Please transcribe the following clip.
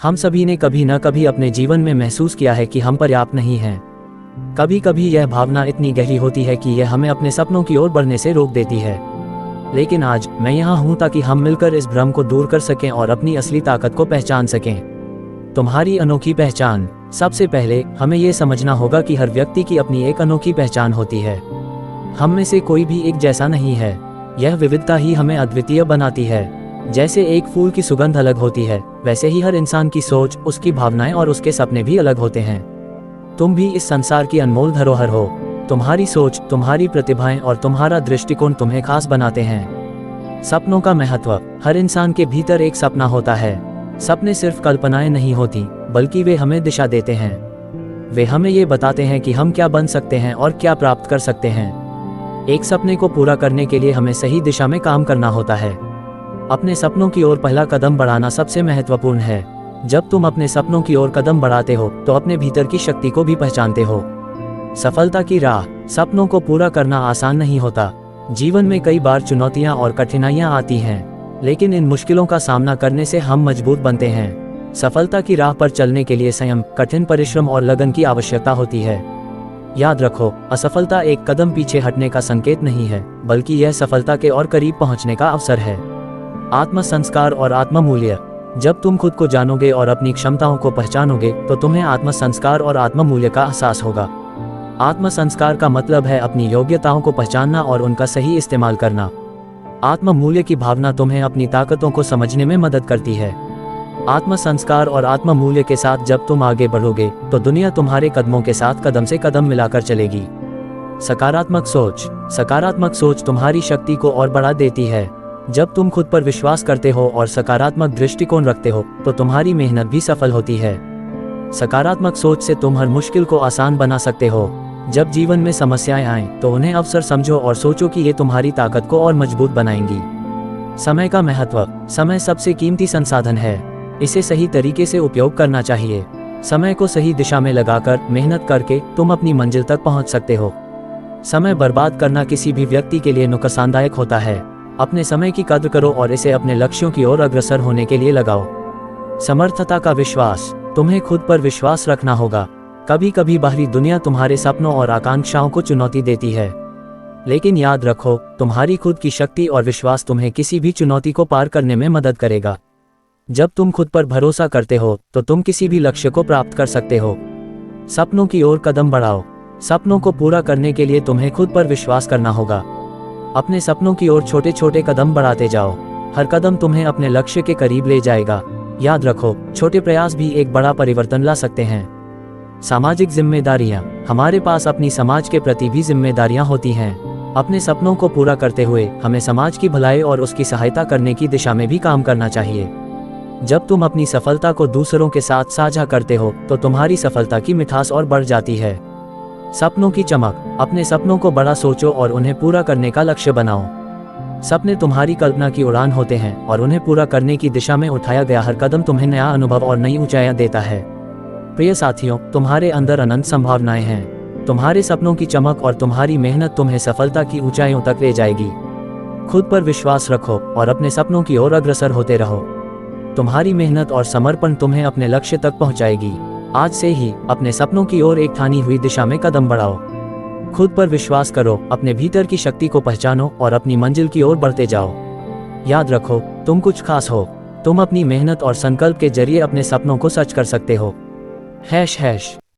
हम सभी ने कभी न कभी अपने जीवन में महसूस किया है कि हम पर्याप्त नहीं हैं। कभी कभी यह भावना इतनी गहरी होती है कि यह हमें अपने सपनों की ओर बढ़ने से रोक देती है। लेकिन आज मैं यहाँ हूँ ताकि हम मिलकर इस भ्रम को दूर कर सकें और अपनी असली ताकत को पहचान सकें। तुम्हारी अनोखी पहचान। सबसे पहले हमें यह समझना होगा कि हर व्यक्ति की अपनी एक अनोखी पहचान होती है। हम में से कोई भी एक जैसा नहीं है। यह विविधता ही हमें अद्वितीय बनाती है। जैसे एक फूल की सुगंध अलग होती है, वैसे ही हर इंसान की सोच, उसकी भावनाएं और उसके सपने भी अलग होते हैं। तुम भी इस संसार की अनमोल धरोहर हो। तुम्हारी सोच, तुम्हारी प्रतिभाएं और तुम्हारा दृष्टिकोण तुम्हें खास बनाते हैं। सपनों का महत्व। हर इंसान के भीतर एक सपना होता है। सपने सिर्फ कल्पनाएं नहीं होती, बल्कि वे हमें दिशा देते हैं। वे हमें ये बताते हैं कि हम क्या बन सकते हैं और क्या प्राप्त कर सकते हैं। एक सपने को पूरा करने के लिए हमें सही दिशा में काम करना होता है। अपने सपनों की ओर पहला कदम बढ़ाना सबसे महत्वपूर्ण है। जब तुम अपने सपनों की ओर कदम बढ़ाते हो तो अपने भीतर की शक्ति को भी पहचानते हो। सफलता की राह। सपनों को पूरा करना आसान नहीं होता। जीवन में कई बार चुनौतियां और कठिनाइयां आती हैं, लेकिन इन मुश्किलों का सामना करने से हम मजबूत बनते हैं। सफलता की राह पर चलने के लिए संयम, कठिन परिश्रम और लगन की आवश्यकता होती है। याद रखो, असफलता एक कदम पीछे हटने का संकेत नहीं है, बल्कि यह सफलता के और करीब पहुंचने का अवसर है। आत्म संस्कार और आत्म मूल्य। जब तुम खुद को जानोगे और अपनी क्षमताओं को पहचानोगे तो तुम्हें आत्म संस्कार और आत्म मूल्य का एहसास होगा। आत्म संस्कार का मतलब है अपनी योग्यताओं को पहचानना और उनका सही इस्तेमाल करना। आत्म मूल्य की भावना तुम्हें अपनी ताकतों को समझने में मदद करती है। आत्म संस्कार और आत्म मूल्य के साथ जब तुम आगे बढ़ोगे तो दुनिया तुम्हारे कदमों के साथ कदम से कदम मिलाकर चलेगी। सकारात्मक सोच। सकारात्मक सोच तुम्हारी शक्ति को और बढ़ा देती है। जब तुम खुद पर विश्वास करते हो और सकारात्मक दृष्टिकोण रखते हो तो तुम्हारी मेहनत भी सफल होती है। सकारात्मक सोच से तुम हर मुश्किल को आसान बना सकते हो। जब जीवन में समस्याएं आएं तो उन्हें अवसर समझो और सोचो कि ये तुम्हारी ताकत को और मजबूत बनाएंगी। समय का महत्व। समय सबसे कीमती संसाधन है। इसे सही तरीके से उपयोग करना चाहिए। समय को सही दिशा में लगाकर, मेहनत करके तुम अपनी मंजिल तक पहुंच सकते हो। समय बर्बाद करना किसी भी व्यक्ति के लिए नुकसानदायक होता है। अपने समय की कद्र करो और इसे अपने लक्ष्यों की ओर अग्रसर होने के लिए लगाओ। समर्थता का विश्वास। तुम्हें खुद पर विश्वास रखना होगा। कभी कभी बाहरी दुनिया तुम्हारे सपनों और आकांक्षाओं को चुनौती देती है, लेकिन याद रखो, तुम्हारी खुद की शक्ति और विश्वास तुम्हें किसी भी चुनौती को पार करने में मदद करेगा। जब तुम खुद पर भरोसा करते हो तो तुम किसी भी लक्ष्य को प्राप्त कर सकते हो। सपनों की ओर कदम बढ़ाओ। सपनों को पूरा करने के लिए तुम्हें खुद पर विश्वास करना होगा। अपने सपनों की ओर छोटे छोटे कदम बढ़ाते जाओ। हर कदम तुम्हें अपने लक्ष्य के करीब ले जाएगा। याद रखो, छोटे प्रयास भी एक बड़ा परिवर्तन ला सकते हैं। सामाजिक जिम्मेदारियां। हमारे पास अपनी समाज के प्रति भी जिम्मेदारियां होती हैं। अपने सपनों को पूरा करते हुए हमें समाज की भलाई और उसकी सहायता करने की दिशा में भी काम करना चाहिए। जब तुम अपनी सफलता को दूसरों के साथ साझा करते हो तो तुम्हारी सफलता की मिठास और बढ़ जाती है। सपनों की चमक। अपने सपनों को बड़ा सोचो और उन्हें पूरा करने का लक्ष्य बनाओ। सपने तुम्हारी कल्पना की उड़ान होते हैं और उन्हें पूरा करने की दिशा में उठाया गया हर कदम तुम्हें नया अनुभव और नई ऊंचाइयां देता है। प्रिय साथियों, तुम्हारे अंदर अनंत संभावनाएं हैं। तुम्हारे सपनों की चमक और तुम्हारी मेहनत तुम्हें सफलता की ऊंचाइयों तक ले जाएगी। खुद पर विश्वास रखो और अपने सपनों की ओर अग्रसर होते रहो। तुम्हारी मेहनत और समर्पण तुम्हें अपने लक्ष्य तक पहुंचाएगी। आज से ही अपने सपनों की ओर एक ठानी हुई दिशा में कदम बढ़ाओ। खुद पर विश्वास करो, अपने भीतर की शक्ति को पहचानो और अपनी मंजिल की ओर बढ़ते जाओ। याद रखो, तुम कुछ खास हो। तुम अपनी मेहनत और संकल्प के जरिए अपने सपनों को सच कर सकते हो। ##